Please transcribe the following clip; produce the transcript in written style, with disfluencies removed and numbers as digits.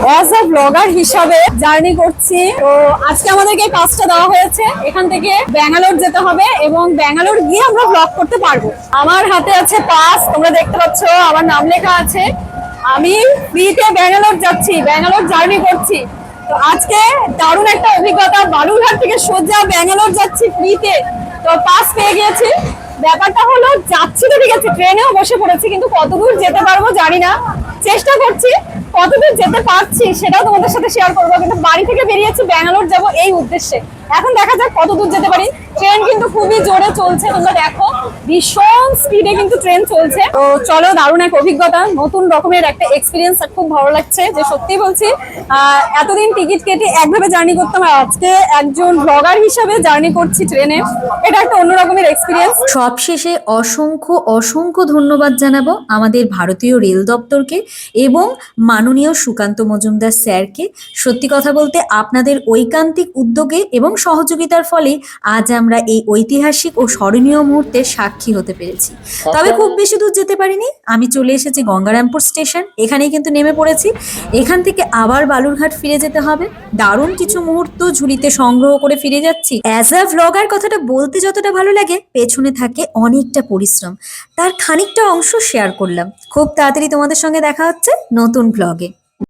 As a blogger হিসাবে journey করছি। তো আজকে আমাদেরকে এই কাজটা দেওয়া হয়েছে, এখান থেকে ব্যাঙ্গালোর যেতে হবে এবং ব্যাঙ্গালোর গিয়ে আমরা ব্লগ করতে পারবো। আমার হাতে আছে পাস, তোমরা দেখতে পাচ্ছ আমার নাম লেখা আছে। আমি ফ্রিতে ব্যাঙ্গালোর যাচ্ছি, ব্যাঙ্গালোর জার্নি করছি। তো আজকে দারুণ একটা অভিজ্ঞতা, বালুরঘাট থেকে সোজা ব্যাঙ্গালোর যাচ্ছি ফ্রিতে। তো পাস পেয়ে গিয়েছি। ব্যাপারটা হলো যাচ্ছি তো ঠিক আছে, ট্রেনেও বসে পড়েছি, কিন্তু কতদূর যেতে পারবো জানি না। চেষ্টা করছি, কতদূর যেতে পারছি সেটাও তোমাদের সাথে শেয়ার করবো। কিন্তু বাড়ি থেকে বেরিয়েছি ব্যাঙ্গালোর যাব এই উদ্দেশ্যে। এখন দেখা যাক কতদূর যেতে পারি। ট্রেন কিন্তু খুবই জোরে চলছে, তোমরা দেখো ভীষণ স্পিডে কিন্তু ট্রেন চলছে। তো চলো, দারুণ এক অভিজ্ঞতা, নতুন রকমের একটা এক্সপিরিয়েন্স, খুব ভালো লাগছে। যে সত্যি বলছি, এতদিন টিকিট কেটে একভাবে জার্নি করতাম, আর আজকে একজন ব্লগার হিসাবে জার্নি করছি ট্রেনে। এটা একটা অন্য রকমের এক্সপিরিয়েন্স। সবশেষে অসংখ্য অসংখ্য ধন্যবাদ জানাবো আমাদের ভারতীয় রেল দপ্তরকে এবং মাননীয় সুকান্ত মজুমদার স্যারকে। সত্যি কথা বলতে আপনাদের ঐকান্তিক উদ্যোগে এবং সহযোগিতার ফলে আজ আমরা এই ঐতিহাসিক ও স্মরণীয় মুহূর্তের সাক্ষী হতে পেরেছি। তবে খুব বেশি দূর যেতে পারিনি, আমি চলে এসেছি গঙ্গারামপুর স্টেশন, এখানেই কিন্তু নেমে পড়েছি। এখান থেকে আবার বালুরঘাট ফিরে যেতে হবে। দারুণ কিছু মুহূর্ত ঝুলিতে সংগ্রহ করে ফিরে যাচ্ছি। অ্যাজ আ ভ্লগার কথাটা বলতে যতটা ভালো লাগে, পেছনে থাকে অনেকটা পরিশ্রম, তার খানিকটা অংশ শেয়ার করলাম। খুব তাড়াতাড়ি তোমাদের সঙ্গে দেখা হচ্ছে নতুন ভ্লগে।